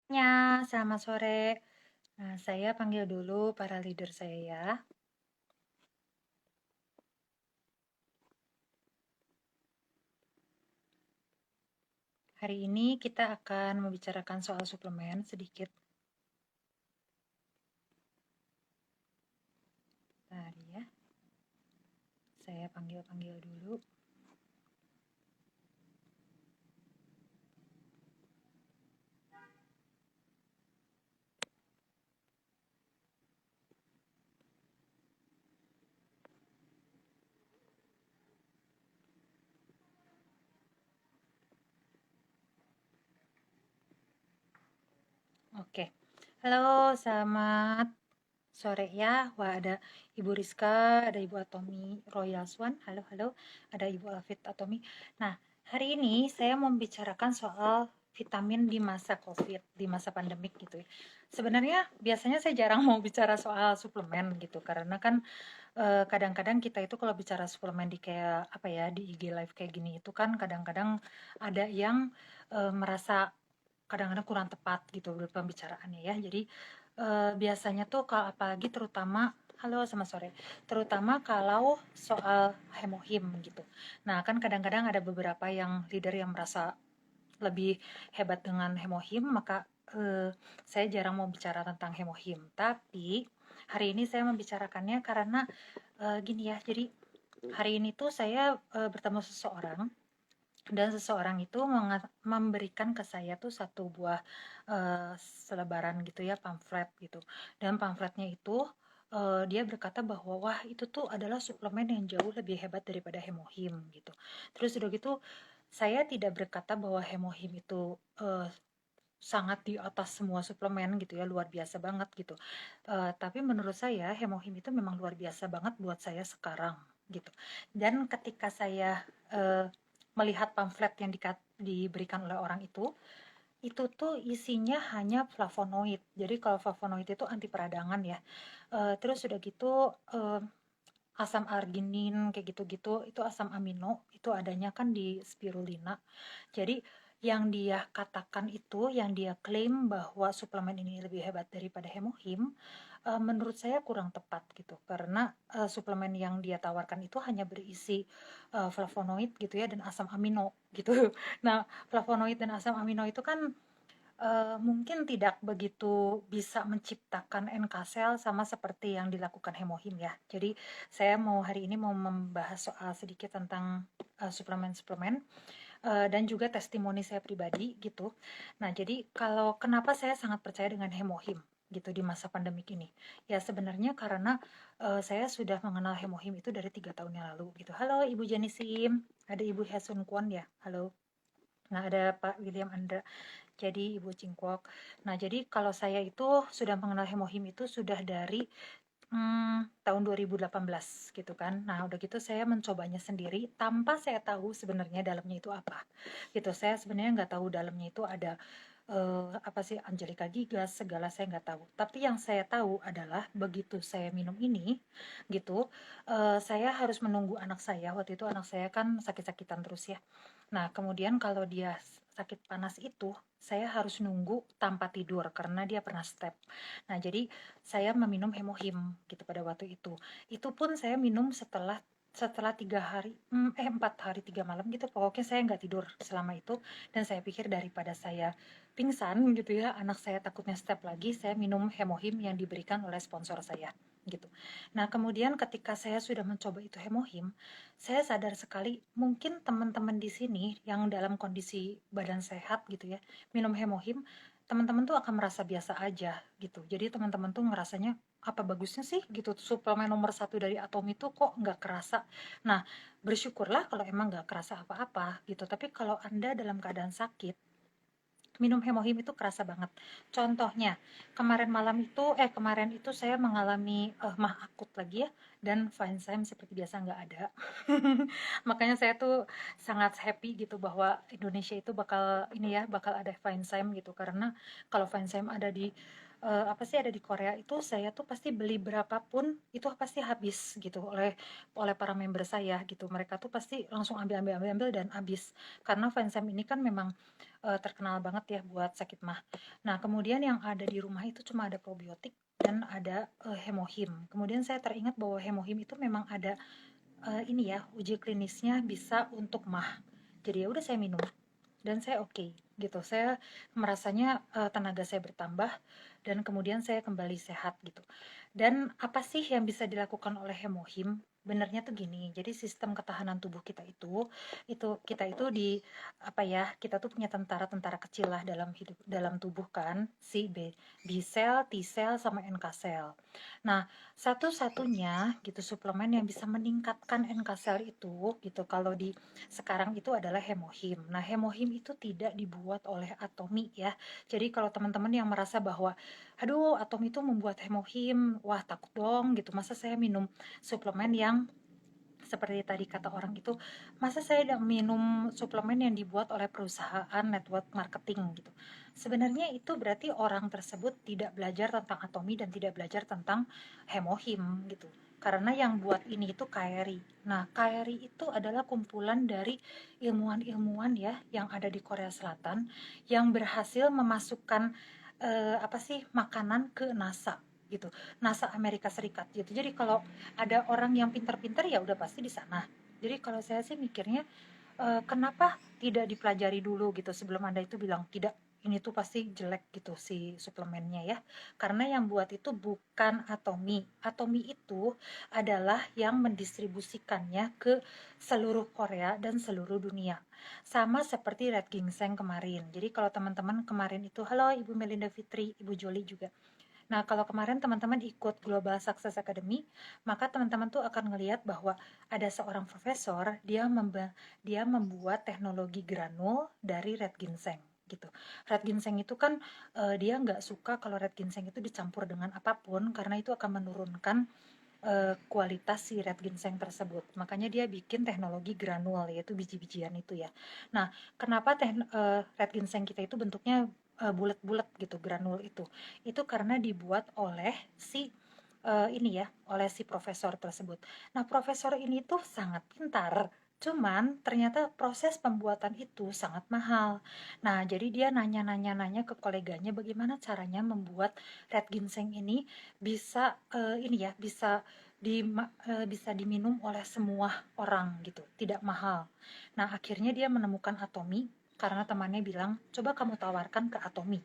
Ya, selamat sore. Nah, saya panggil dulu para leader saya ya. Hari ini kita akan membicarakan soal suplemen sedikit. Tadi ya, saya panggil-panggil dulu. Oke. Halo, selamat sore ya. Wah, ada Ibu Rizka, ada Ibu Atomi Royal Swan. Halo, halo. Ada Ibu Alfit Atomi. Nah, hari ini saya mau membicarakan soal vitamin di masa COVID, di masa pandemik gitu ya. Sebenarnya biasanya saya jarang mau bicara soal suplemen gitu, karena kan kadang-kadang kita itu kalau bicara suplemen di kayak apa ya, di IG live kayak gini itu kan kadang-kadang ada yang merasa kadang-kadang kurang tepat gitu pembicaraannya ya. Jadi biasanya tuh kalau apalagi terutama halo sama sore, terutama kalau soal hemohim gitu. Nah, kan kadang-kadang ada beberapa yang leader yang merasa lebih hebat dengan hemohim, maka saya jarang mau bicara tentang hemohim. Tapi hari ini saya membicarakannya karena gini ya, jadi hari ini tuh saya bertemu seseorang dan seseorang itu memberikan ke saya tuh satu buah selebaran gitu ya, pamflet gitu. Dan pamfletnya itu dia berkata bahwa wah itu tuh adalah suplemen yang jauh lebih hebat daripada hemohim gitu. Terus udah gitu saya tidak berkata bahwa hemohim itu sangat di atas semua suplemen gitu ya, luar biasa banget gitu. Tapi menurut saya hemohim itu memang luar biasa banget buat saya sekarang gitu. Dan ketika saya melihat pamflet yang diberikan oleh orang itu tuh isinya hanya flavonoid. Jadi kalau flavonoid itu anti peradangan ya. Terus udah gitu asam arginin kayak gitu-gitu itu asam amino itu adanya kan di spirulina. Jadi yang dia katakan itu, yang dia klaim bahwa suplemen ini lebih hebat daripada hemohim, menurut saya kurang tepat gitu. Karena suplemen yang dia tawarkan itu hanya berisi flavonoid gitu ya dan asam amino gitu. Nah, flavonoid dan asam amino itu kan mungkin tidak begitu bisa menciptakan NK sel sama seperti yang dilakukan hemohim ya. Jadi saya mau hari ini mau membahas soal sedikit tentang suplemen-suplemen dan juga testimoni saya pribadi gitu. Nah, jadi kalau kenapa saya sangat percaya dengan hemohim gitu di masa pandemik ini? Ya sebenarnya karena saya sudah mengenal hemohim itu dari 3 tahun yang lalu gitu. Halo Ibu Janisim, ada Ibu Hesun Kwon ya. Halo. Nah, ada Pak William Andra. Jadi Ibu Cingkwok. Nah, jadi kalau saya itu sudah mengenal hemohim itu sudah dari tahun 2018 gitu kan. Nah, udah gitu saya mencobanya sendiri tanpa saya tahu sebenarnya dalamnya itu apa. Gitu. Saya sebenarnya nggak tahu dalamnya itu ada apa sih Angelica Gigas segala saya nggak tahu. Tapi yang saya tahu adalah begitu saya minum ini gitu, saya harus menunggu anak saya. Waktu itu anak saya kan sakit-sakitan terus ya. Nah, kemudian kalau dia sakit panas itu, saya harus nunggu tanpa tidur karena dia pernah step. Nah, jadi saya meminum hemohim gitu pada waktu itu. Itu pun saya minum setelah 3 hari, 4 hari 3 malam gitu. Pokoknya saya nggak tidur selama itu. Dan saya pikir daripada saya pingsan gitu ya, anak saya takutnya step lagi, saya minum hemohim yang diberikan oleh sponsor saya gitu. Nah, kemudian ketika saya sudah mencoba itu hemohim, saya sadar sekali mungkin teman-teman di sini yang dalam kondisi badan sehat gitu ya, minum hemohim, teman-teman tuh akan merasa biasa aja gitu. Jadi teman-teman tuh ngerasanya apa bagusnya sih gitu suplemen nomor satu dari Atom itu kok nggak kerasa. Nah, bersyukurlah kalau emang nggak kerasa apa-apa gitu. Tapi kalau Anda dalam keadaan sakit minum hemohim itu kerasa banget. Contohnya, kemarin itu saya mengalami mah akut lagi ya, dan Feinzyme seperti biasa nggak ada. Makanya saya tuh sangat happy gitu bahwa Indonesia itu bakal ini ya, bakal ada Feinzyme gitu karena kalau Feinzyme ada di apa sih ada di Korea itu, saya tuh pasti beli berapapun itu pasti habis gitu oleh para member saya gitu. Mereka tuh pasti langsung ambil ambil ambil ambil dan habis. Karena Fansam ini kan memang terkenal banget ya buat sakit mah. Nah, kemudian yang ada di rumah itu cuma ada probiotik dan ada hemohim. Kemudian saya teringat bahwa hemohim itu memang ada ini ya, uji klinisnya bisa untuk mah. Jadi ya udah saya minum dan saya oke gitu. Saya merasanya tenaga saya bertambah dan kemudian saya kembali sehat gitu. Dan apa sih yang bisa dilakukan oleh hemohim? Benernya tuh gini, jadi sistem ketahanan tubuh kita itu di apa ya, kita tuh punya tentara-tentara kecil lah dalam dalam tubuh kan, si B cell, T cell sama NK cell. Nah, satu-satunya gitu suplemen yang bisa meningkatkan NK cell itu gitu kalau di sekarang itu adalah hemohim. Nah, hemohim itu tidak dibuat oleh Atomi ya. Jadi kalau teman-teman yang merasa bahwa aduh Atomi itu membuat hemohim, wah takut dong gitu. Masa saya minum suplemen yang seperti tadi kata orang itu, masa saya tidak minum suplemen yang dibuat oleh perusahaan network marketing gitu. Sebenarnya itu berarti orang tersebut tidak belajar tentang Atomi dan tidak belajar tentang hemohim gitu. Karena yang buat ini itu KRI. Nah, KRI itu adalah kumpulan dari ilmuwan-ilmuwan ya yang ada di Korea Selatan yang berhasil memasukkan apa sih makanan ke NASA gitu. NASA Amerika Serikat gitu. Jadi kalau ada orang yang pintar-pintar ya udah pasti di sana. Jadi kalau saya sih mikirnya kenapa tidak dipelajari dulu gitu sebelum Anda itu bilang tidak, ini tuh pasti jelek gitu si suplemennya ya. Karena yang buat itu bukan Atomi. Atomi itu adalah yang mendistribusikannya ke seluruh Korea dan seluruh dunia. Sama seperti Red Ginseng kemarin. Jadi kalau teman-teman kemarin itu, halo Ibu Melinda Fitri, Ibu Joli juga. Nah, kalau kemarin teman-teman ikut Global Success Academy, maka teman-teman tuh akan ngelihat bahwa ada seorang profesor, dia membuat teknologi granul dari red ginseng gitu. Red ginseng itu kan dia nggak suka kalau red ginseng itu dicampur dengan apapun karena itu akan menurunkan kualitas si red ginseng tersebut. Makanya dia bikin teknologi granul yaitu biji-bijian itu ya. Nah, kenapa red ginseng kita itu bentuknya bulat-bulat gitu granul itu? Itu karena dibuat oleh si ini ya, oleh si profesor tersebut. Nah, profesor ini tuh sangat pintar. Cuman ternyata proses pembuatan itu sangat mahal. Nah, jadi dia nanya-nanya-nanya ke koleganya bagaimana caranya membuat red ginseng ini bisa ini ya, bisa diminum oleh semua orang gitu, tidak mahal. Nah, akhirnya dia menemukan Atomi karena temannya bilang, "Coba kamu tawarkan ke Atomi."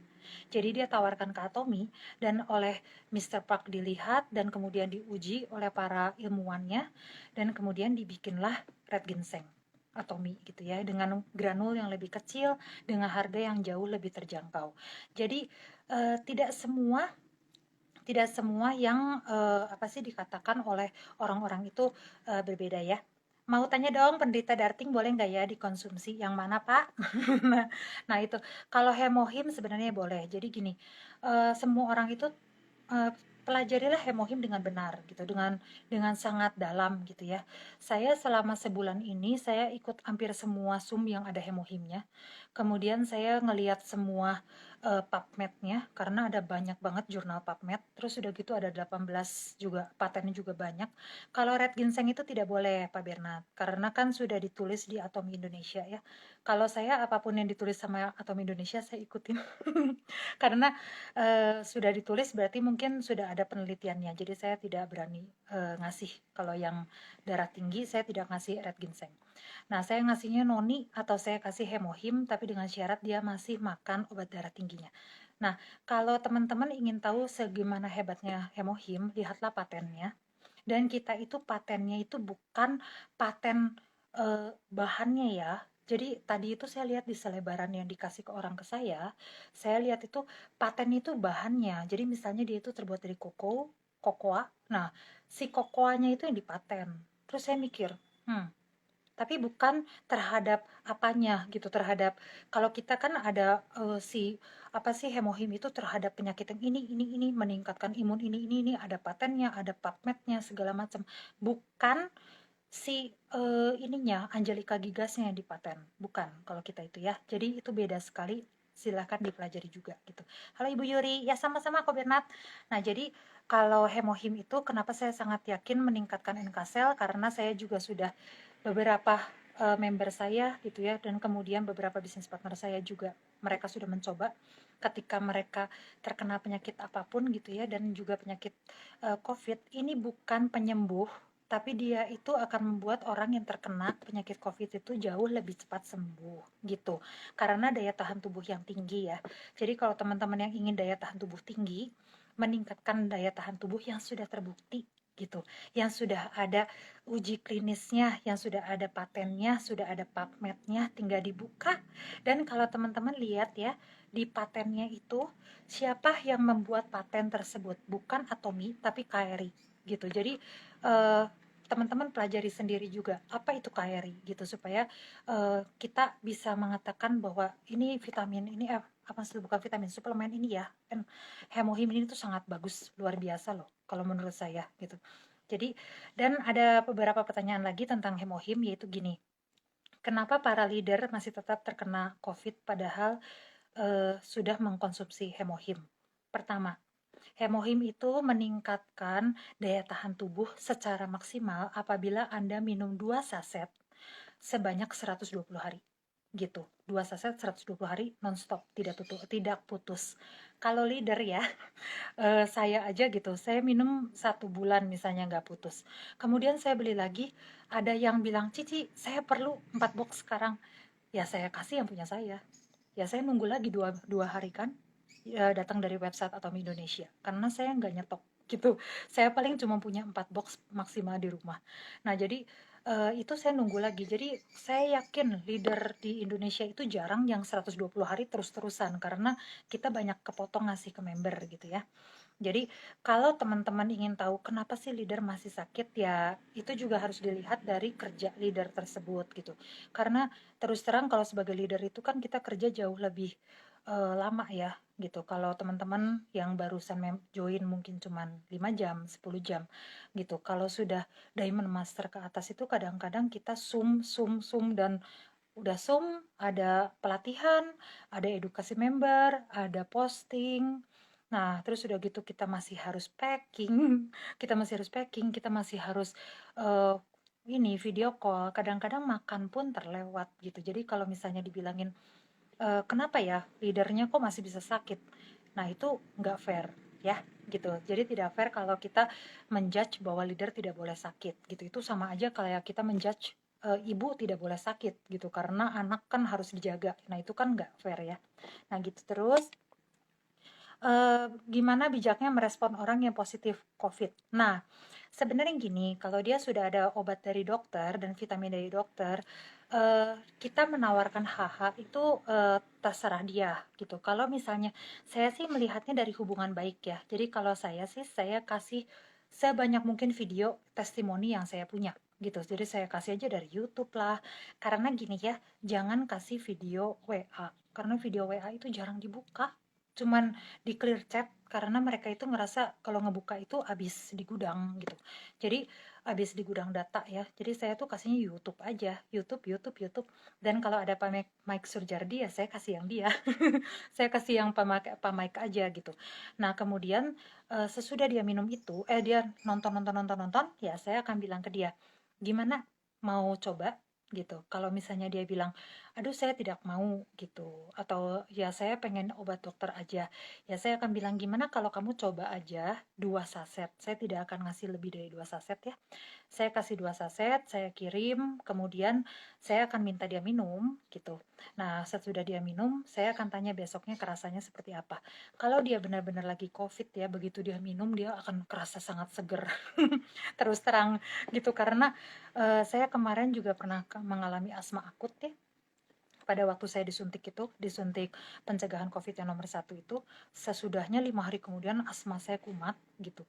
Jadi dia tawarkan ke Atomi dan oleh Mr. Park dilihat dan kemudian diuji oleh para ilmuwannya dan kemudian dibikinlah red ginseng Atomi gitu ya dengan granul yang lebih kecil dengan harga yang jauh lebih terjangkau. Jadi tidak semua yang apa sih dikatakan oleh orang-orang itu berbeda ya. Mau tanya dong penderita darting boleh nggak ya dikonsumsi? Yang mana Pak? nah, nah itu kalau hemohim sebenarnya boleh. Jadi gini, semua orang itu uh, pelajarilah hemohim dengan benar gitu, dengan sangat dalam gitu ya. Saya selama sebulan ini saya ikut hampir semua sum yang ada hemohimnya. Kemudian saya ngelihat semua PubMed-nya karena ada banyak banget jurnal PubMed. Terus udah gitu ada 18 juga, patennya juga banyak. Kalau red ginseng itu tidak boleh Pak Bernard, karena kan sudah ditulis di Atomi Indonesia ya. Kalau saya apapun yang ditulis sama Atomi Indonesia saya ikutin. Karena sudah ditulis berarti mungkin sudah ada penelitiannya. Jadi saya tidak berani ngasih kalau yang darah tinggi saya tidak ngasih red ginseng. Nah, saya ngasihnya noni atau saya kasih hemohim tapi dengan syarat dia masih makan obat darah tingginya. Nah, kalau teman-teman ingin tahu segimana hebatnya hemohim, lihatlah patennya. Dan kita itu patennya itu bukan paten bahannya ya. Jadi tadi itu saya lihat di selebaran yang dikasih ke orang ke saya lihat itu paten itu bahannya. Jadi misalnya dia itu terbuat dari kokoa. Nah, si kokoanya itu yang dipaten. Terus saya mikir, tapi bukan terhadap apanya gitu, terhadap kalau kita kan ada si apa sih hemohim itu terhadap penyakit yang ini meningkatkan imun ini ada patennya, ada PubMed-nya segala macam. Bukan si ininya Angelica Gigasnya yang dipaten, bukan kalau kita itu ya. Jadi itu beda sekali. silahkan dipelajari juga gitu. Halo Ibu Yuri, ya sama-sama kok Bernat. Nah jadi kalau hemohim itu kenapa saya sangat yakin meningkatkan NK sel, karena saya juga sudah beberapa member saya gitu ya, dan kemudian beberapa bisnis partner saya juga mereka sudah mencoba ketika mereka terkena penyakit apapun gitu ya, dan juga penyakit COVID ini bukan penyembuh, tapi dia itu akan membuat orang yang terkena penyakit COVID itu jauh lebih cepat sembuh gitu, karena daya tahan tubuh yang tinggi ya. Jadi kalau teman-teman yang ingin daya tahan tubuh tinggi, meningkatkan daya tahan tubuh yang sudah terbukti gitu, yang sudah ada uji klinisnya, yang sudah ada patennya, sudah ada PubMed-nya, tinggal dibuka. Dan kalau teman-teman lihat ya, di patennya itu siapa yang membuat paten tersebut, bukan Atomi tapi KRI gitu. Jadi teman-teman pelajari sendiri juga apa itu KRI gitu, supaya kita bisa mengatakan bahwa ini vitamin ini apa sih, bukan vitamin, suplemen ini ya, hemohim ini tuh sangat bagus, luar biasa loh kalau menurut saya gitu. Jadi, dan ada beberapa pertanyaan lagi tentang hemohim, yaitu gini, kenapa para leader masih tetap terkena COVID padahal sudah mengkonsumsi hemohim? Pertama, hemohim itu meningkatkan daya tahan tubuh secara maksimal apabila Anda minum 2 saset sebanyak 120 hari gitu. 2 saset 120 hari nonstop, tidak putus. Kalau leader ya, saya aja gitu, saya minum 1 bulan misalnya nggak putus. Kemudian saya beli lagi, ada yang bilang, Cici, saya perlu 4 box sekarang. Ya saya kasih yang punya saya. Ya saya nunggu lagi dua hari kan, ya, datang dari website atau Indonesia. Karena saya nggak nyetok gitu. Saya paling cuma punya 4 box maksimal di rumah. Nah jadi itu saya nunggu lagi. Jadi saya yakin leader di Indonesia itu jarang yang 120 hari terus-terusan, karena kita banyak kepotong ngasih ke member gitu ya. Jadi kalau teman-teman ingin tahu kenapa sih leader masih sakit, ya itu juga harus dilihat dari kerja leader tersebut gitu. Karena terus terang kalau sebagai leader itu kan kita kerja jauh lebih lama ya gitu. Kalau teman-teman yang barusan join mungkin cuman 5 jam, 10 jam gitu. Kalau sudah Diamond Master ke atas itu kadang-kadang kita sum dan udah ada pelatihan, ada edukasi member, ada posting. Nah, terus udah gitu kita masih harus packing, kita masih harus uh, ini video call, kadang-kadang makan pun terlewat gitu. Jadi kalau misalnya dibilangin kenapa ya leadernya kok masih bisa sakit? Nah, itu nggak fair ya gitu. Jadi tidak fair kalau kita menjudge bahwa leader tidak boleh sakit gitu. Itu sama aja kayak kita menjudge ibu tidak boleh sakit gitu karena anak kan harus dijaga. Nah, itu kan nggak fair ya. Nah, gitu terus gimana bijaknya merespon orang yang positif COVID. Nah, sebenarnya gini, kalau dia sudah ada obat dari dokter dan vitamin dari dokter, kita menawarkan HH itu terserah dia gitu. Kalau misalnya saya sih melihatnya dari hubungan baik ya. Jadi kalau saya sih saya kasih sebanyak mungkin video testimoni yang saya punya gitu. Jadi saya kasih aja dari YouTube lah. Karena gini ya, jangan kasih video WA. Karena video WA itu jarang dibuka. Cuman di clear chat, karena mereka itu ngerasa kalau ngebuka itu habis di gudang gitu. Jadi habis di gudang data ya. Jadi saya tuh kasihnya YouTube aja, YouTube. Dan kalau ada Pak Mike Surjardi ya saya kasih yang dia. Saya kasih yang Pak Mike aja gitu. Nah, kemudian sesudah dia minum itu, dia nonton, ya saya akan bilang ke dia, "Gimana, mau coba?" gitu. Kalau misalnya dia bilang, "Aduh, saya tidak mau," gitu. Atau, "Ya, saya pengen obat dokter aja." Ya, saya akan bilang, "Gimana kalau kamu coba aja 2 saset." Saya tidak akan ngasih lebih dari 2 saset ya. Saya kasih 2 saset, saya kirim, kemudian saya akan minta dia minum gitu. Nah, sesudah dia minum, saya akan tanya besoknya kerasanya seperti apa. Kalau dia benar-benar lagi COVID ya, begitu dia minum dia akan kerasa sangat seger. Terus terang gitu, karena saya kemarin juga pernah mengalami asma akut ya. Pada waktu saya disuntik pencegahan COVID yang nomor 1 itu, sesudahnya 5 hari kemudian asma saya kumat gitu.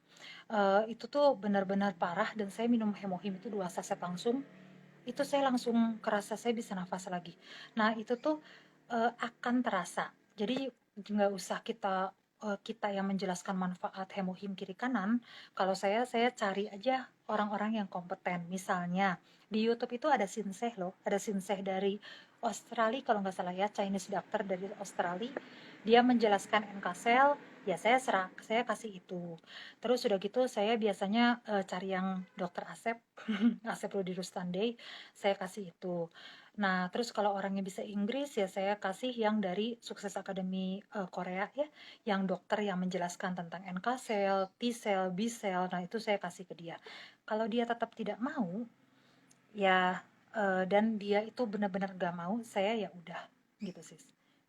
Itu tuh benar-benar parah, dan saya minum hemohim itu 2 saset langsung. Itu saya langsung kerasa saya bisa nafas lagi. Nah, itu tuh akan terasa. Jadi nggak usah kita yang menjelaskan manfaat hemohim kiri kanan. Kalau saya cari aja orang-orang yang kompeten. Misalnya di YouTube itu ada sinseh loh, ada sinseh dari Australia kalau nggak salah ya, Chinese doctor dari Australia. Dia menjelaskan NK-cell, ya saya kasih itu. Terus udah gitu saya biasanya cari yang dokter Asep, Asep Rudi Rustandi, saya kasih itu. Nah, terus kalau orangnya bisa Inggris ya saya kasih yang dari Sukses Academy Korea ya, yang dokter yang menjelaskan tentang NK-cell, T-cell, B-cell. Nah, itu saya kasih ke dia. Kalau dia tetap tidak mau, ya dan dia itu benar-benar gak mau, saya ya udah gitu sih.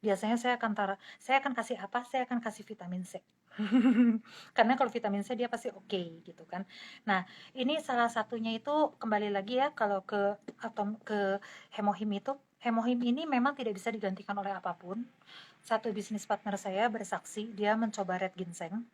Biasanya saya akan kasih apa? Saya akan kasih vitamin C. Karena kalau vitamin C dia pasti oke gitu kan. Nah, ini salah satunya itu kembali lagi ya kalau ke hemohim itu, hemohim ini memang tidak bisa digantikan oleh apapun. Satu bisnis partner saya bersaksi dia mencoba red ginseng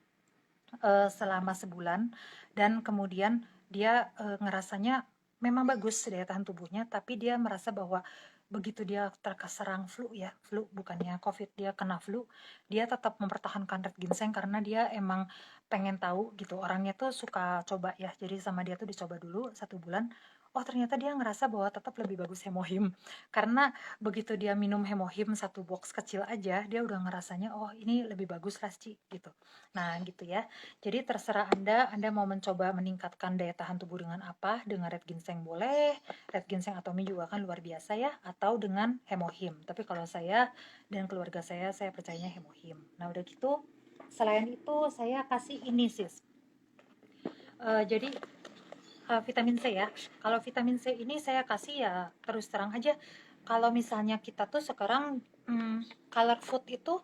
selama sebulan dan kemudian dia ngerasanya memang bagus daya tahan tubuhnya, tapi dia merasa bahwa begitu dia terserang flu ya, flu bukannya covid, dia kena flu, dia tetap mempertahankan red ginseng karena dia emang pengen tahu gitu, orangnya tuh suka coba ya, jadi sama dia tuh dicoba dulu 1 bulan. Oh, ternyata dia ngerasa bahwa tetap lebih bagus hemohim, karena begitu dia minum hemohim 1 box kecil aja, dia udah ngerasanya oh ini lebih bagus lah Ci gitu. Nah gitu ya. Jadi terserah Anda mau mencoba meningkatkan daya tahan tubuh dengan apa? Dengan red ginseng boleh, red ginseng atomi juga kan luar biasa ya, atau dengan hemohim. Tapi kalau saya dan keluarga saya percayanya hemohim. Nah udah gitu, selain itu saya kasih ini sis. Jadi vitamin C ya. Kalau vitamin C ini saya kasih ya terus terang aja. Kalau misalnya kita tuh sekarang color food itu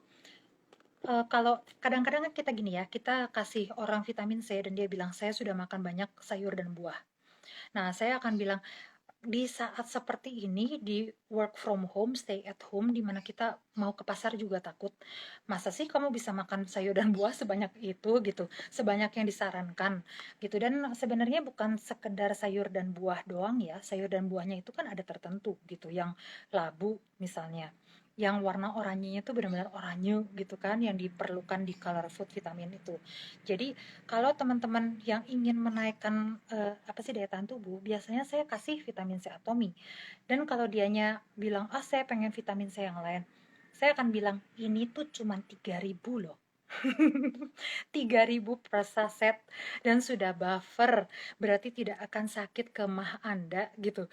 kalau kadang-kadang kan kita gini ya, kita kasih orang vitamin C dan dia bilang, "Saya sudah makan banyak sayur dan buah." Nah, saya akan bilang, di saat seperti ini, di work from home, stay at home, di mana kita mau ke pasar juga takut. Masa sih kamu bisa makan sayur dan buah sebanyak itu gitu, sebanyak yang disarankan gitu. Dan sebenarnya bukan sekedar sayur dan buah doang ya, sayur dan buahnya itu kan ada tertentu gitu, yang labu misalnya, yang warna oranyenya itu benar-benar oranye gitu kan, yang diperlukan di color food vitamin itu. Jadi kalau teman-teman yang ingin menaikkan apa sih daya tahan tubuh, biasanya saya kasih vitamin C atomi. Dan kalau dianya bilang, ah saya pengen vitamin C yang lain, saya akan bilang, ini tuh cuma 3.000 loh. 3.000 per saset dan sudah buffer, berarti tidak akan sakit ke mah Anda gitu.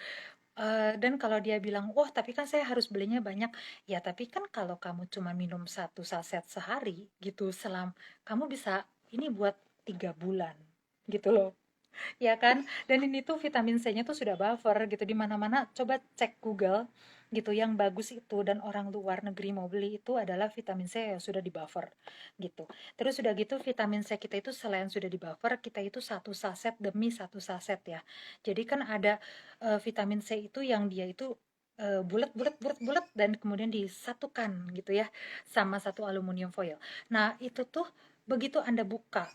Dan kalau dia bilang, "Wah, tapi kan saya harus belinya banyak." Ya, tapi kan kalau kamu cuma minum 1 saset sehari gitu, kamu bisa ini buat 3 bulan gitu loh. Ya kan? Dan ini tuh vitamin C-nya tuh sudah buffer gitu di mana-mana. Coba cek Google gitu yang bagus itu dan orang luar negeri mau beli itu adalah vitamin C yang sudah di buffer gitu. Terus sudah gitu vitamin C kita itu selain sudah di buffer, kita itu 1 saset demi 1 saset ya. Jadi kan ada vitamin C itu yang dia itu bulat bulat bulat bulat dan kemudian disatukan gitu ya sama satu aluminium foil. Nah, itu tuh begitu Anda buka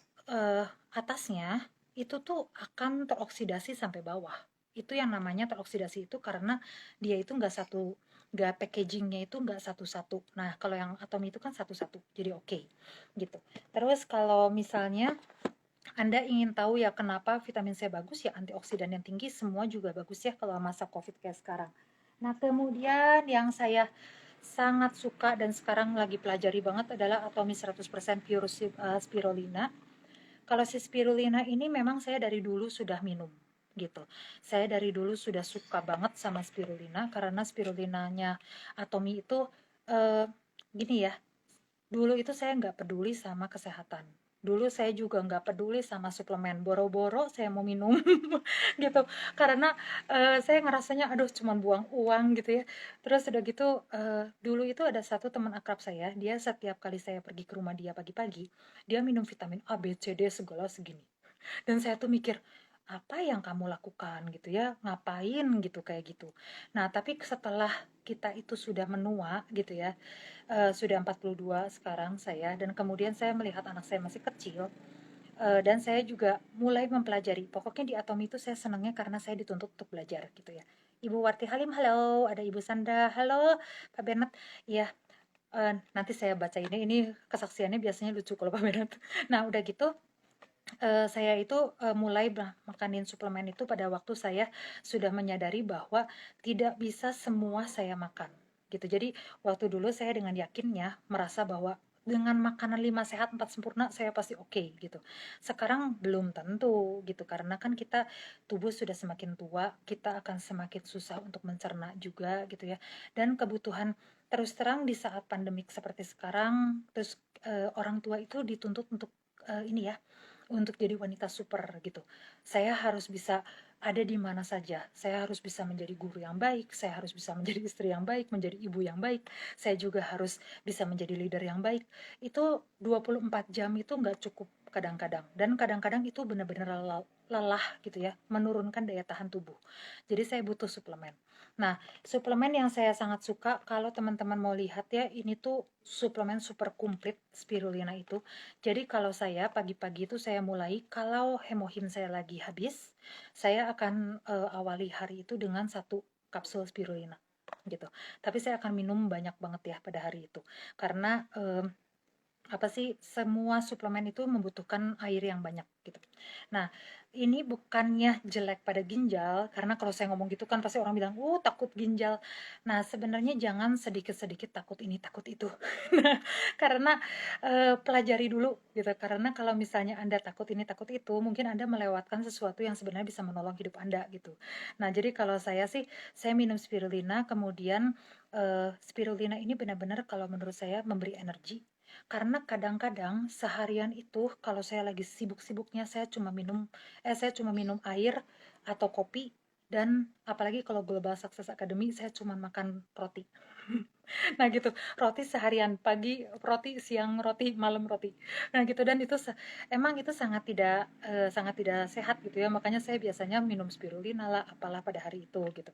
atasnya itu tuh akan teroksidasi sampai bawah. Itu yang namanya teroksidasi itu karena dia itu nggak packagingnya itu nggak satu-satu. Nah, kalau yang atom itu kan satu-satu, jadi oke gitu. Terus kalau misalnya Anda ingin tahu ya kenapa vitamin C bagus ya, antioksidan yang tinggi semua juga bagus ya kalau masa COVID kayak sekarang. Nah, kemudian yang saya sangat suka dan sekarang lagi pelajari banget adalah Atomi 100% pure spirulina. Kalau si spirulina ini memang saya dari dulu sudah minum gitu. Saya dari dulu sudah suka banget sama spirulina karena spirulinanya Atomi itu eh, gini ya. Dulu itu saya nggak peduli sama kesehatan. Dulu saya juga nggak peduli sama suplemen. Boro-boro saya mau minum gitu. Karena saya ngerasanya aduh cuman buang uang gitu ya. Terus udah gitu dulu itu ada satu teman akrab saya. Dia setiap kali saya pergi ke rumah dia pagi-pagi, dia minum vitamin A, B, C, D segala segini. Dan saya tuh mikir, apa yang kamu lakukan gitu ya, ngapain gitu kayak gitu. Nah, tapi setelah kita itu sudah menua gitu ya, sudah 42 sekarang saya, dan kemudian saya melihat anak saya masih kecil, dan saya juga mulai mempelajari. Pokoknya di Atom itu saya senangnya karena saya dituntut untuk belajar gitu ya. Ibu Warti Halim, halo. Ada Ibu Sanda, halo. Pak Bernard, ya. Nanti saya baca ini kesaksiannya biasanya lucu kalau Pak Bernard. Nah, udah gitu saya itu mulai makanin suplemen itu pada waktu saya sudah menyadari bahwa tidak bisa semua saya makan gitu. Jadi waktu dulu saya dengan yakinnya merasa bahwa dengan makanan 5 sehat 4 sempurna saya pasti oke gitu. Sekarang belum tentu gitu, karena kan kita tubuh sudah semakin tua, kita akan semakin susah untuk mencerna juga gitu ya. Dan kebutuhan terus terang di saat pandemik seperti sekarang, terus orang tua itu dituntut untuk ini ya, untuk jadi wanita super gitu. Saya harus bisa ada di mana saja. Saya harus bisa menjadi guru yang baik, saya harus bisa menjadi istri yang baik, menjadi ibu yang baik. Saya juga harus bisa menjadi leader yang baik. Itu 24 jam itu nggak cukup kadang-kadang. Dan kadang-kadang itu benar-benar lelah gitu ya, menurunkan daya tahan tubuh. Jadi saya butuh suplemen. Nah, suplemen yang saya sangat suka, kalau teman-teman mau lihat ya, ini tuh suplemen super komplit spirulina itu. Jadi kalau saya pagi-pagi itu saya mulai, kalau hemohim saya lagi habis, saya akan awali hari itu dengan 1 kapsul spirulina gitu. Tapi saya akan minum banyak banget ya pada hari itu. Karena apa sih, semua suplemen itu membutuhkan air yang banyak gitu. Nah, ini bukannya jelek pada ginjal, karena kalau saya ngomong gitu kan pasti orang bilang, takut ginjal. Nah, sebenarnya jangan sedikit-sedikit takut ini, takut itu. Nah, karena pelajari dulu gitu, karena kalau misalnya Anda takut ini, takut itu, mungkin Anda melewatkan sesuatu yang sebenarnya bisa menolong hidup Anda gitu. Nah, jadi kalau saya sih, saya minum spirulina, kemudian spirulina ini benar-benar kalau menurut saya memberi energi, karena kadang-kadang seharian itu kalau saya lagi sibuk-sibuknya saya cuma minum air atau kopi, dan apalagi kalau Global Success Academy saya cuma makan roti. Nah gitu, roti seharian, pagi roti, siang roti, malam roti. Nah gitu, dan itu emang itu sangat tidak sehat gitu ya. Makanya saya biasanya minum spirulina lah apalah pada hari itu gitu.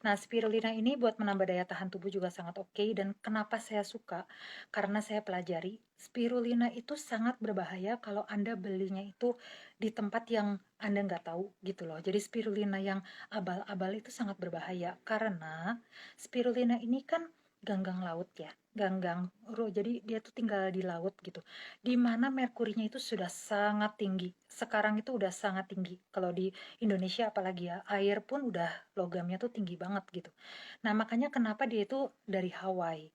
Nah, spirulina ini buat menambah daya tahan tubuh juga sangat oke, dan kenapa saya suka? Karena saya pelajari spirulina itu sangat berbahaya kalau Anda belinya itu di tempat yang Anda nggak tahu gitu loh. Jadi spirulina yang abal-abal itu sangat berbahaya, karena spirulina ini kan ganggang laut ya, jadi dia tuh tinggal di laut gitu, di mana merkurinya itu sudah sangat tinggi. Sekarang itu udah sangat tinggi, kalau di Indonesia apalagi ya, air pun udah logamnya tuh tinggi banget gitu. Nah, makanya kenapa dia itu dari Hawaii.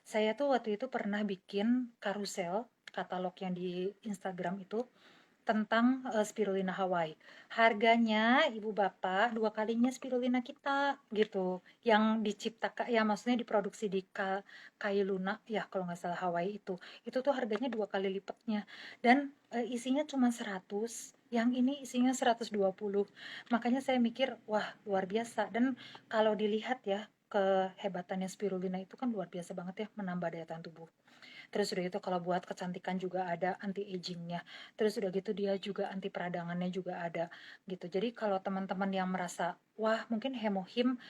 Saya tuh waktu itu pernah bikin karusel katalog yang di Instagram itu tentang spirulina Hawaii. Harganya ibu bapak 2 kalinya spirulina kita gitu. Yang diciptakan ya, maksudnya diproduksi di Kailuna ya kalau nggak salah, Hawaii itu. Itu tuh harganya 2 kali lipatnya. Dan isinya cuma 100, yang ini isinya 120. Makanya saya mikir, wah luar biasa. Dan kalau dilihat ya, kehebatannya spirulina itu kan luar biasa banget ya, menambah daya tahan tubuh. Terus udah gitu kalau buat kecantikan juga ada anti agingnya. Terus udah gitu dia juga anti peradangannya juga ada gitu. Jadi kalau teman-teman yang merasa wah mungkin hemohim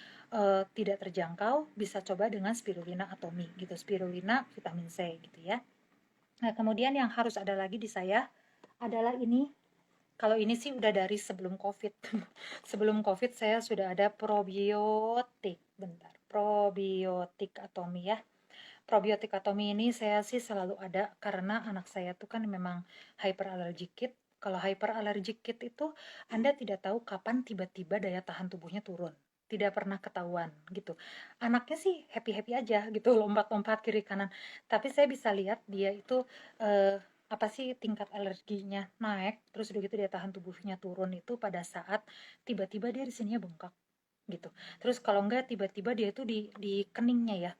tidak terjangkau, bisa coba dengan spirulina atomi gitu. Spirulina vitamin C gitu ya. Nah, kemudian yang harus ada lagi di saya adalah ini. Kalau ini sih udah dari sebelum COVID. Sebelum COVID saya sudah ada probiotik. Bentar, probiotik atomi ya. Probiotik atomi ini saya sih selalu ada, karena anak saya tuh kan memang hyperallergic kid. Kalau hyperallergic kid itu Anda tidak tahu kapan tiba-tiba daya tahan tubuhnya turun. Tidak pernah ketahuan gitu. Anaknya sih happy-happy aja gitu, lompat-lompat kiri kanan. Tapi saya bisa lihat dia itu apa sih, tingkat alerginya naik, terus udah gitu daya tahan tubuhnya turun itu pada saat tiba-tiba dia di sininya bengkak gitu. Terus kalau enggak tiba-tiba dia itu di keningnya ya,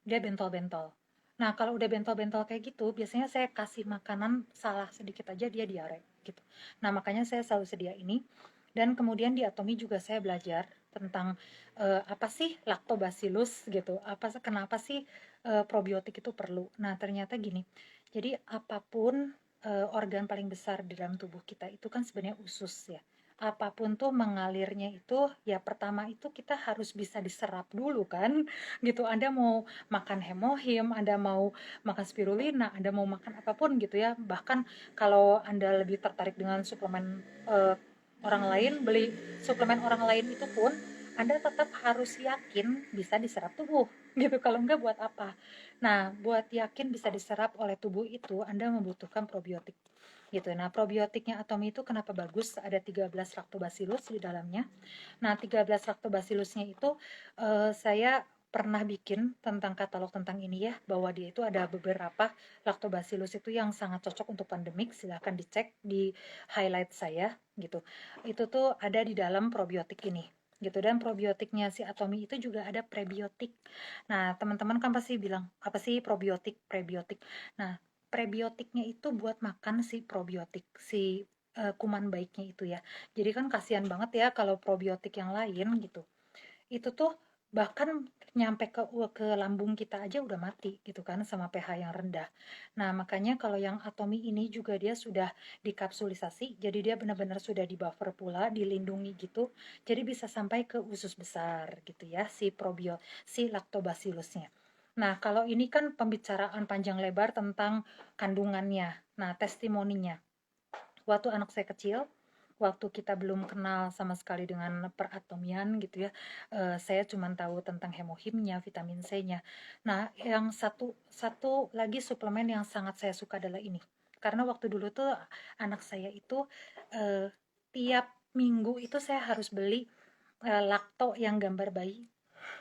dia bentol-bentol. Nah, kalau udah bentol-bentol kayak gitu, biasanya saya kasih makanan salah sedikit aja dia diare gitu. Nah, makanya saya selalu sedia ini. Dan kemudian di Atomi juga saya belajar tentang apa sih lactobacillus gitu. Kenapa sih probiotik itu perlu? Nah, ternyata gini. Jadi apapun organ paling besar di dalam tubuh kita itu kan sebenarnya usus ya. Apapun tuh mengalirnya itu ya, pertama itu kita harus bisa diserap dulu kan gitu. Anda mau makan hemohim, Anda mau makan spirulina, Anda mau makan apapun gitu ya. Bahkan kalau Anda lebih tertarik dengan suplemen eh, orang lain, beli suplemen orang lain itu pun Anda tetap harus yakin bisa diserap tubuh gitu. Kalau enggak buat apa? Nah, buat yakin bisa diserap oleh tubuh itu Anda membutuhkan probiotik gitu. Nah, probiotiknya Atomi itu kenapa bagus? Ada 13 lactobacillus di dalamnya. Nah, 13 lactobacillusnya itu saya pernah bikin tentang katalog tentang ini ya, bahwa dia itu ada beberapa lactobacillus itu yang sangat cocok untuk pandemik. Silahkan dicek di highlight saya gitu. Itu tuh ada di dalam probiotik ini gitu, dan probiotiknya si Atomi itu juga ada prebiotik. Nah, teman-teman kan pasti bilang, apa sih probiotik, prebiotik? Nah, prebiotiknya itu buat makan si probiotik, si kuman baiknya itu ya. Jadi kan kasihan banget ya kalau probiotik yang lain gitu itu tuh bahkan nyampe ke lambung kita aja udah mati gitu kan sama pH yang rendah. Nah, makanya kalau yang Atomi ini juga dia sudah dikapsulisasi, jadi dia benar-benar sudah di buffer pula, dilindungi gitu. Jadi bisa sampai ke usus besar gitu ya si lactobacillusnya. Nah, kalau ini kan pembicaraan panjang lebar tentang kandungannya. Nah, testimoninya. Waktu anak saya kecil, waktu kita belum kenal sama sekali dengan peratomian gitu ya, saya cuma tahu tentang hemohimnya, vitamin C-nya. Nah, yang satu satu lagi suplemen yang sangat saya suka adalah ini. Karena waktu dulu tuh anak saya itu eh, tiap minggu itu saya harus beli lakto yang gambar bayi.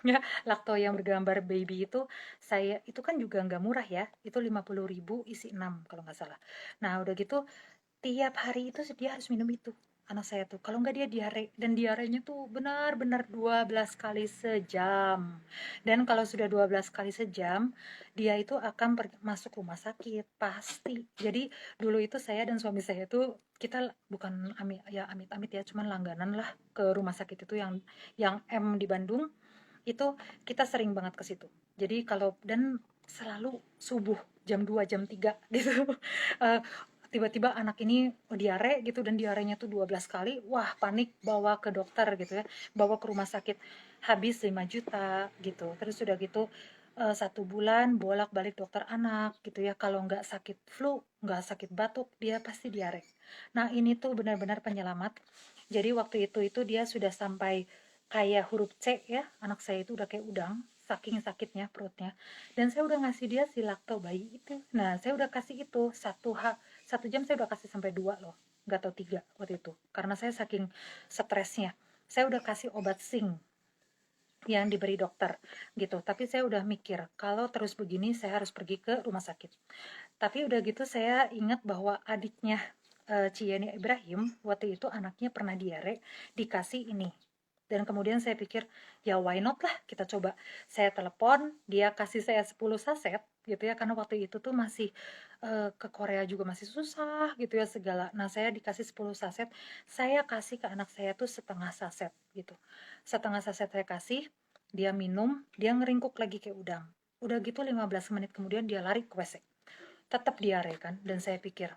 Ya, lakto yang bergambar baby itu saya itu kan juga nggak murah ya, itu 50.000 isi 6 kalau nggak salah. Nah, udah gitu tiap hari itu dia harus minum itu, anak saya tuh. Kalau nggak dia diare, dan diarenya tuh benar-benar 12 kali sejam. Dan kalau sudah 12 kali sejam, dia itu akan masuk rumah sakit pasti. Jadi dulu itu saya dan suami saya tuh kita bukan amit-amit ya, cuman langganan lah ke rumah sakit itu yang M di Bandung. Itu kita sering banget ke situ. Jadi kalau dan selalu subuh jam 2 jam 3 gitu. Eh, tiba-tiba anak ini diare gitu, dan diarenya tuh 12 kali. Wah, panik, bawa ke dokter gitu ya. Bawa ke rumah sakit. Habis 5 juta gitu. Terus sudah gitu 1 bulan bolak-balik dokter anak gitu ya. Kalau nggak sakit flu, nggak sakit batuk, dia pasti diare. Nah, ini tuh benar-benar penyelamat. Jadi waktu itu dia sudah sampai kayak huruf C ya, anak saya itu udah kayak udang saking sakitnya perutnya. Dan saya udah ngasih dia si lakto bayi itu. Nah, saya udah kasih itu 1 jam saya udah kasih sampai 2 loh, nggak tahu 3 waktu itu, karena saya saking stresnya. Saya udah kasih obat zinc yang diberi dokter gitu, tapi saya udah mikir kalau terus begini saya harus pergi ke rumah sakit. Tapi udah gitu saya ingat bahwa adiknya Cieni Ibrahim waktu itu anaknya pernah diare, dikasih ini. Dan kemudian saya pikir, ya why not lah, kita coba. Saya telepon, dia kasih saya 10 saset gitu ya, karena waktu itu tuh masih ke Korea juga masih susah gitu ya segala. Nah, saya dikasih 10 saset, saya kasih ke anak saya tuh setengah saset gitu. Setengah saset saya kasih, dia minum, dia ngeringkuk lagi kayak udang. Udah gitu 15 menit kemudian dia lari ke WC, tetap diare kan. Dan saya pikir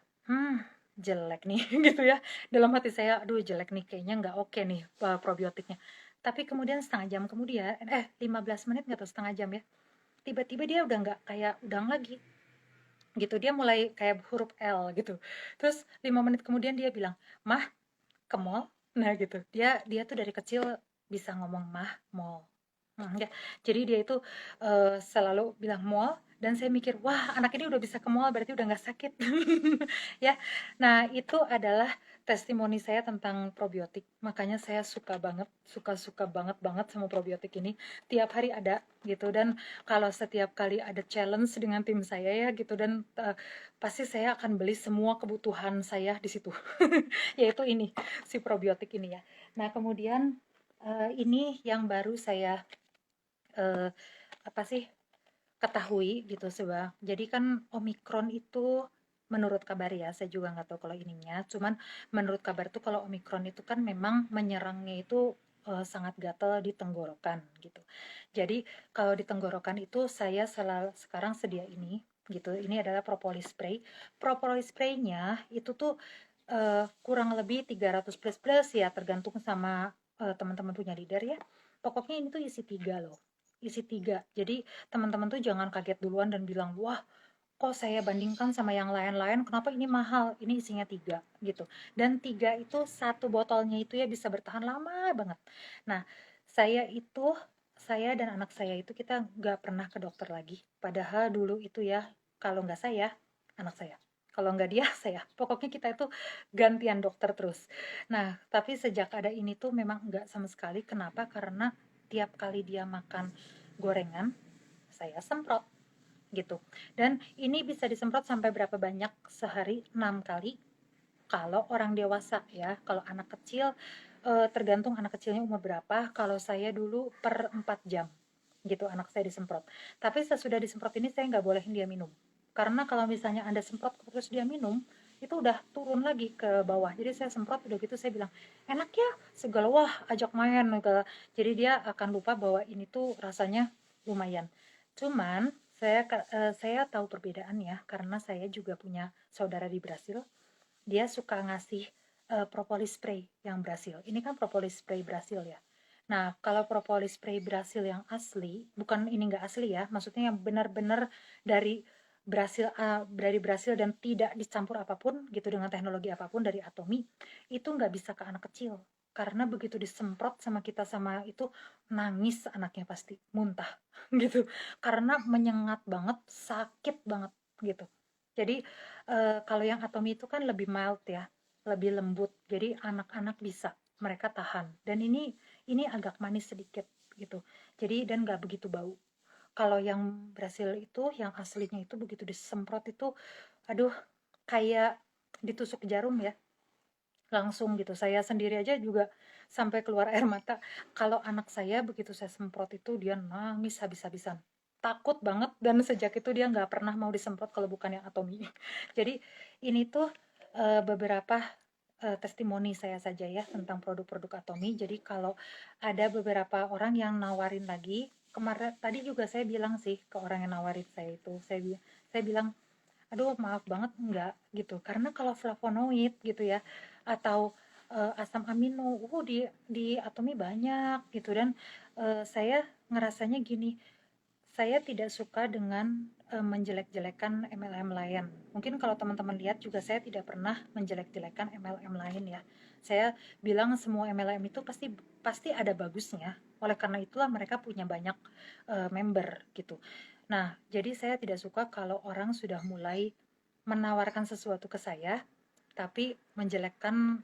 jelek nih gitu ya, dalam hati saya, aduh jelek nih, kayaknya nggak oke nih probiotiknya. Tapi kemudian setengah jam kemudian 15 menit nggak tahu setengah jam ya, tiba-tiba dia udah nggak kayak udang lagi gitu, dia mulai kayak huruf L gitu. Terus 5 menit kemudian dia bilang, mah ke mall. Nah gitu, dia dia tuh dari kecil bisa ngomong mah, mall. Ya. Jadi dia itu selalu bilang mall, dan saya mikir, wah anak ini udah bisa ke mall berarti udah nggak sakit. Ya. Nah, itu adalah testimoni saya tentang probiotik. Makanya saya suka banget, suka banget banget sama probiotik ini. Tiap hari ada gitu, dan kalau setiap kali ada challenge dengan tim saya ya gitu, dan pasti saya akan beli semua kebutuhan saya di situ. Yaitu ini, si probiotik ini ya. Nah, kemudian ini yang baru saya eh, apa sih ketahui gitu sebab. Jadi kan Omikron itu menurut kabar ya, saya juga nggak tahu kalau ininya, cuman menurut kabar tuh kalau Omikron itu kan memang menyerangnya itu sangat gatal di tenggorokan gitu. Jadi kalau di tenggorokan itu saya selalu sekarang sedia ini gitu. Ini adalah propolis spray. Propolis spraynya itu tuh kurang lebih 300 plus plus ya, tergantung sama teman-teman punya leader ya. Pokoknya ini tuh isi tiga. Jadi teman-teman tuh jangan kaget duluan dan bilang, wah kok saya bandingkan sama yang lain-lain, kenapa ini mahal, ini isinya 3 gitu. Dan 3 itu satu botolnya itu ya bisa bertahan lama banget. Nah, saya dan anak saya itu kita nggak pernah ke dokter lagi, padahal dulu itu ya, kalau nggak saya, anak saya, kalau nggak dia, saya, pokoknya kita itu gantian dokter terus. Nah, tapi sejak ada ini tuh memang nggak sama sekali. Kenapa? Karena tiap kali dia makan gorengan, saya semprot gitu. Dan ini bisa disemprot sampai berapa banyak sehari? 6 kali kalau orang dewasa ya. Kalau anak kecil tergantung anak kecilnya umur berapa. Kalau saya dulu per 4 jam gitu anak saya disemprot. Tapi sesudah disemprot ini saya nggak bolehin dia minum. Karena kalau misalnya Anda semprot terus dia minum, itu udah turun lagi ke bawah. Jadi saya semprot udah gitu saya bilang, enak ya, segala wah ajak main. Jadi dia akan lupa bahwa ini tuh rasanya lumayan. Cuman saya tahu perbedaannya karena saya juga punya saudara di Brasil. Dia suka ngasih propolis spray yang Brasil. Ini kan propolis spray Brasil ya. Nah, kalau propolis spray Brasil yang asli, bukan ini nggak asli ya, maksudnya yang benar-benar dari Brasil dan tidak dicampur apapun gitu dengan teknologi apapun dari Atomi, itu nggak bisa ke anak kecil. Karena begitu disemprot sama kita sama itu nangis anaknya pasti muntah gitu. Karena menyengat banget, sakit banget gitu. Jadi kalau yang Atomi itu kan lebih mild ya, lebih lembut. Jadi anak-anak bisa, mereka tahan. Dan ini agak manis sedikit gitu. Jadi dan nggak begitu bau. Kalau yang Brasil itu, yang aslinya itu begitu disemprot itu, aduh, kayak ditusuk jarum ya, langsung gitu. Saya sendiri aja juga sampai keluar air mata. Kalau anak saya begitu saya semprot itu dia nangis habis-habisan. Takut banget dan sejak itu dia nggak pernah mau disemprot kalau bukan yang Atomi. Jadi ini tuh beberapa testimoni saya saja ya tentang produk-produk Atomi. Jadi kalau ada beberapa orang yang nawarin lagi, kemarin tadi juga saya bilang sih ke orang yang nawarin saya itu, saya bilang aduh maaf banget enggak gitu, karena kalau flavonoid gitu ya atau asam amino di Atomi banyak gitu. Dan saya ngerasanya gini, saya tidak suka dengan menjelek-jelekan MLM lain. Mungkin kalau teman-teman lihat juga saya tidak pernah menjelek-jelekan MLM lain ya. Saya bilang semua MLM itu pasti pasti ada bagusnya. Oleh karena itulah mereka punya banyak member gitu. Nah, jadi saya tidak suka kalau orang sudah mulai menawarkan sesuatu ke saya tapi menjelekkan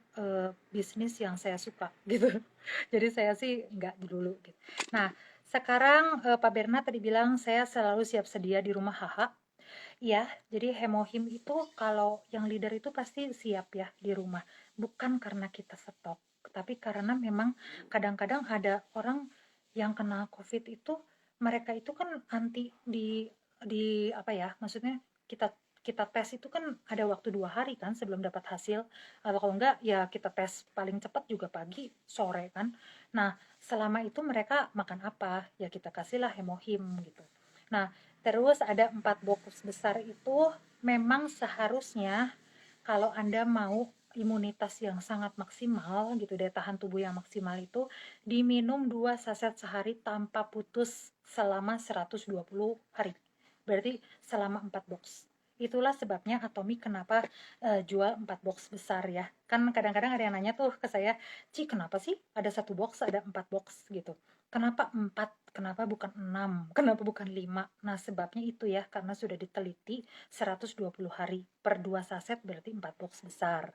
bisnis yang saya suka gitu. Jadi saya sih nggak dulu gitu. Nah, sekarang Pak Berna tadi bilang saya selalu siap sedia di rumah HH. Iya, jadi Hemohim itu kalau yang leader itu pasti siap ya di rumah. Bukan karena kita stok, tapi karena memang kadang-kadang ada orang yang kena COVID itu, mereka itu kan anti di apa ya, maksudnya kita kita tes itu kan ada waktu 2 hari kan sebelum dapat hasil, atau kalau enggak ya kita tes paling cepat juga pagi sore kan. Nah selama itu mereka makan apa ya kita kasihlah Hemohim gitu. Nah terus ada 4 box besar itu memang seharusnya kalau Anda mau imunitas yang sangat maksimal gitu, daya tahan tubuh yang maksimal itu diminum 2 saset sehari tanpa putus selama 120 hari. Berarti selama 4 box. Itulah sebabnya Atomi kenapa jual 4 box besar ya. Kan kadang-kadang ada yang nanya tuh ke saya, Ci kenapa sih ada 1 box ada 4 box gitu. Kenapa 4? Kenapa bukan 6? Kenapa bukan 5? Nah sebabnya itu ya, karena sudah diteliti 120 hari per 2 saset berarti 4 box besar.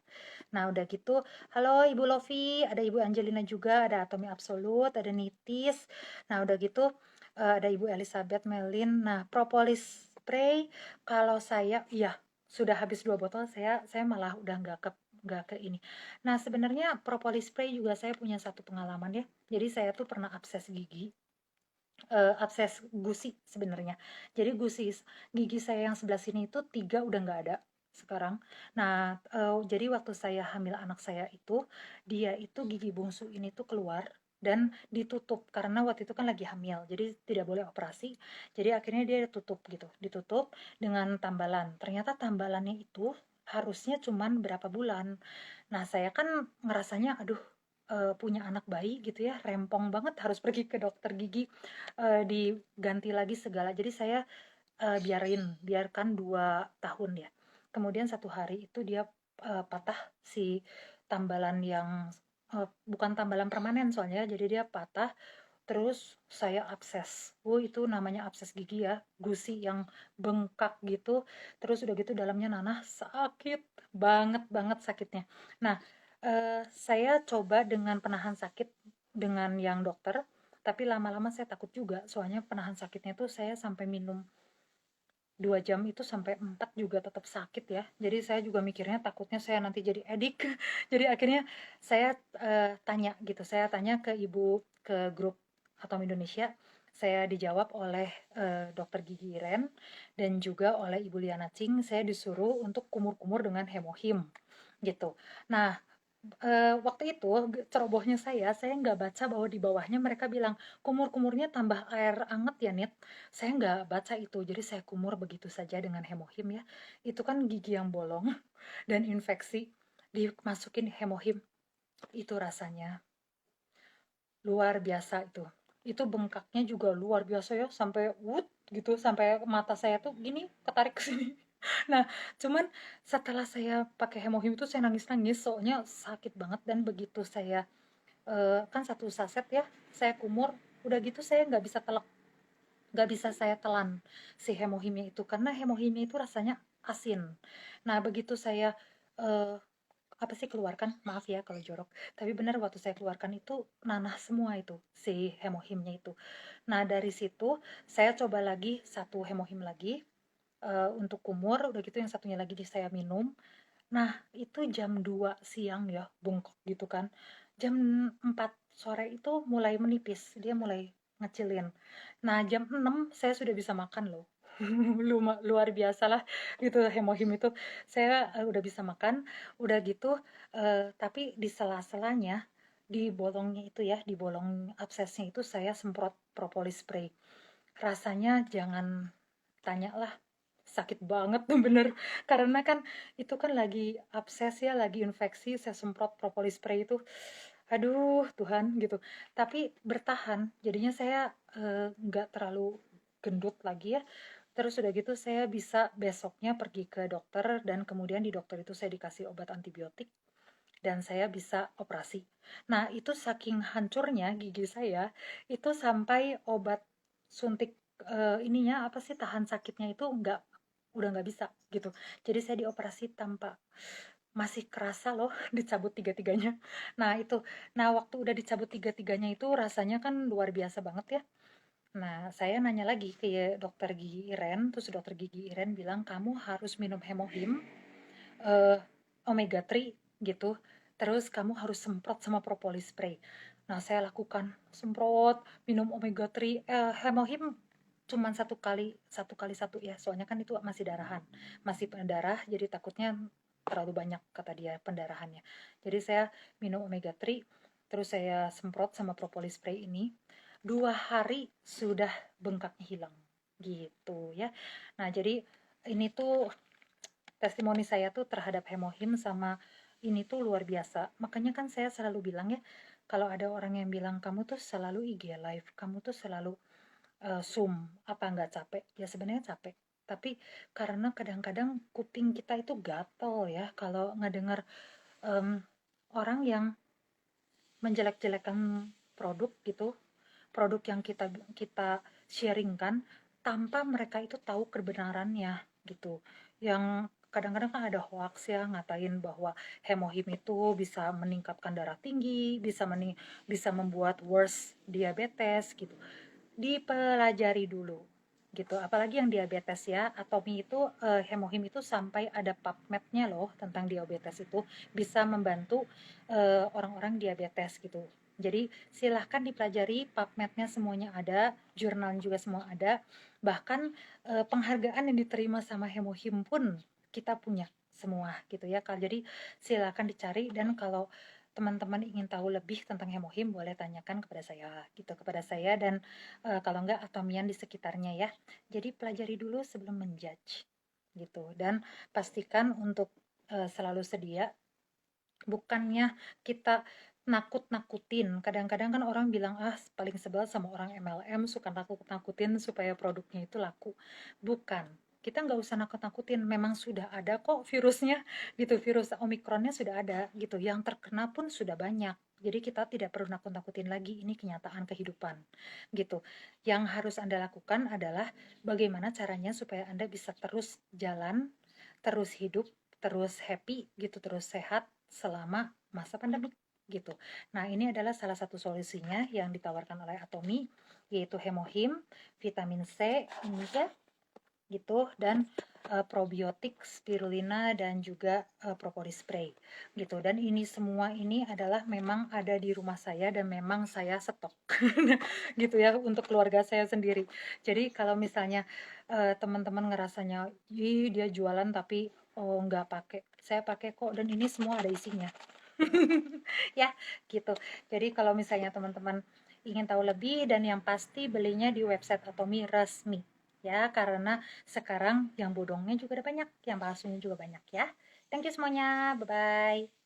Nah udah gitu, halo Ibu Lofi, ada Ibu Angelina juga, ada Atomi Absolute, ada Nitis. Nah udah gitu ada Ibu Elizabeth Melin. Nah propolis spray kalau saya ya sudah habis 2 botol, saya malah udah nggak ke ini. Nah sebenarnya propolis spray juga saya punya satu pengalaman ya. Jadi saya tuh pernah abses gigi, abses gusi sebenarnya. Jadi gigi saya yang sebelah sini itu 3 udah nggak ada sekarang. Nah jadi waktu saya hamil anak saya itu, dia itu gigi bungsu ini tuh keluar dan ditutup karena waktu itu kan lagi hamil jadi tidak boleh operasi, jadi akhirnya dia ditutup dengan tambalan. Ternyata tambalannya itu harusnya cuman berapa bulan. Nah saya kan ngerasanya aduh punya anak bayi gitu ya, rempong banget harus pergi ke dokter gigi, diganti lagi segala. Jadi saya biarkan 2 tahun ya. Kemudian satu hari itu dia patah si tambalan yang bukan tambalan permanen soalnya, jadi dia patah. Terus saya abses. Itu namanya abses gigi ya, gusi yang bengkak gitu. Terus udah gitu dalamnya nanah, sakit banget banget sakitnya. Nah, saya coba dengan penahan sakit dengan yang dokter. Tapi lama-lama saya takut juga, soalnya penahan sakitnya tuh saya sampai minum 2 jam itu sampai 4 juga tetap sakit ya. Jadi saya juga mikirnya takutnya saya nanti jadi edik. Jadi akhirnya saya saya tanya ke ibu, ke grup Atom Indonesia. Saya dijawab oleh dokter gigi Iren dan juga oleh Ibu Liana Cing. Saya disuruh untuk kumur-kumur dengan hemohim gitu. Nah, waktu itu cerobohnya saya nggak baca bahwa di bawahnya mereka bilang kumur-kumurnya tambah air anget ya Nit. Saya nggak baca itu, jadi saya kumur begitu saja dengan hemohim ya. Itu kan gigi yang bolong dan infeksi, dimasukin hemohim, itu rasanya luar biasa itu. Itu bengkaknya juga luar biasa ya, sampai wut gitu, sampai mata saya tuh gini ketarik ke sini. Nah, cuman setelah saya pakai hemohim itu saya nangis-nangis soalnya sakit banget, dan begitu saya kan satu saset ya, saya kumur, udah gitu saya nggak bisa saya telan si hemohimnya itu karena hemohimnya itu rasanya asin. Nah, begitu saya eh, apa sih keluarkan, maaf ya kalau jorok, tapi benar waktu saya keluarkan itu nanah semua itu si hemohimnya itu. Nah, dari situ saya coba lagi satu hemohim lagi untuk kumur, udah gitu yang satunya lagi saya minum. Nah, itu jam 2 siang ya, bungkuk gitu kan. Jam 4 sore itu mulai menipis, dia mulai ngecilin. Nah, jam 6 saya sudah bisa makan loh. Luar biasa lah gitu hemohim itu. Saya udah bisa makan, udah gitu tapi di sela-selanya, di bolongnya itu ya, di bolong absesnya itu saya semprot propolis spray. Rasanya jangan tanya lah, sakit banget tuh bener, karena kan itu kan lagi abses ya, lagi infeksi, saya semprot propolis spray itu, aduh Tuhan gitu. Tapi bertahan, jadinya saya nggak terlalu gendut lagi ya. Terus udah gitu saya bisa besoknya pergi ke dokter, dan kemudian di dokter itu saya dikasih obat antibiotik dan saya bisa operasi. Nah, itu saking hancurnya gigi saya, itu sampai obat suntik ininya apa sih, tahan sakitnya itu udah nggak bisa gitu. Jadi saya dioperasi tanpa, masih kerasa loh dicabut tiga-tiganya. Nah, itu. Nah, waktu udah dicabut tiga-tiganya itu rasanya kan luar biasa banget ya. Nah, saya nanya lagi ke dokter gigi Iren, terus dokter gigi Iren bilang kamu harus minum hemohim eh, omega 3 gitu. Terus kamu harus semprot sama propolis spray. Nah, saya lakukan semprot, minum omega 3, hemohim cuman satu kali satu ya, soalnya kan itu masih darahan, masih pendarah, jadi takutnya terlalu banyak kata dia pendarahannya. Jadi saya minum omega 3, terus saya semprot sama propolis spray ini. 2 hari sudah bengkaknya hilang gitu ya. Nah, jadi ini tuh testimoni saya tuh terhadap hemohim sama ini tuh luar biasa. Makanya kan saya selalu bilang ya, kalau ada orang yang bilang kamu tuh selalu IG live, kamu tuh selalu Zoom, apa nggak capek? Ya sebenarnya capek. Tapi karena kadang-kadang kuping kita itu gatel ya kalau ngedengar em, orang yang menjelek-jelekan produk gitu, produk yang kita kita sharingkan tanpa mereka itu tahu kebenarannya gitu. Yang kadang-kadang kan ada hoax ya ngatain bahwa hemohim itu bisa meningkatkan darah tinggi, bisa membuat worse diabetes gitu. Dipelajari dulu gitu, apalagi yang diabetes ya. Atomi itu hemohim itu sampai ada PubMed-nya loh tentang diabetes, itu bisa membantu orang-orang diabetes gitu. Jadi silahkan dipelajari, PubMed-nya semuanya ada, jurnal juga semua ada, bahkan penghargaan yang diterima sama hemohim pun kita punya semua gitu ya. Jadi silahkan dicari, dan kalau teman-teman ingin tahu lebih tentang hemohim boleh tanyakan kepada saya gitu, kepada saya dan kalau enggak atomian di sekitarnya ya. Jadi pelajari dulu sebelum menjudge gitu, dan pastikan untuk selalu sedia, bukannya kita nakut-nakutin. Kadang-kadang kan orang bilang ah paling sebel sama orang MLM, suka nakut-nakutin supaya produknya itu laku. Bukan, kita nggak usah nakut-nakutin, memang sudah ada kok virusnya gitu, virus omikronnya sudah ada gitu, yang terkena pun sudah banyak. Jadi kita tidak perlu nakut-nakutin lagi, ini kenyataan kehidupan gitu. Yang harus Anda lakukan adalah bagaimana caranya supaya Anda bisa terus jalan, terus hidup, terus happy gitu, terus sehat selama masa pandemi gitu. Nah, ini adalah salah satu solusinya yang ditawarkan oleh Atomy, yaitu Hemohim, vitamin C, ini ya, gitu, dan probiotik, spirulina, dan juga propolis spray gitu. Dan ini semua ini adalah memang ada di rumah saya dan memang saya stok gitu ya untuk keluarga saya sendiri. Jadi kalau misalnya teman-teman ngerasanya ih dia jualan tapi oh nggak pakai, saya pakai kok dan ini semua ada isinya. Ya gitu. Jadi kalau misalnya teman-teman ingin tahu lebih, dan yang pasti belinya di website Atomy resmi ya, karena sekarang yang bodongnya juga ada banyak, yang palsunya juga banyak ya. Thank you semuanya, bye bye.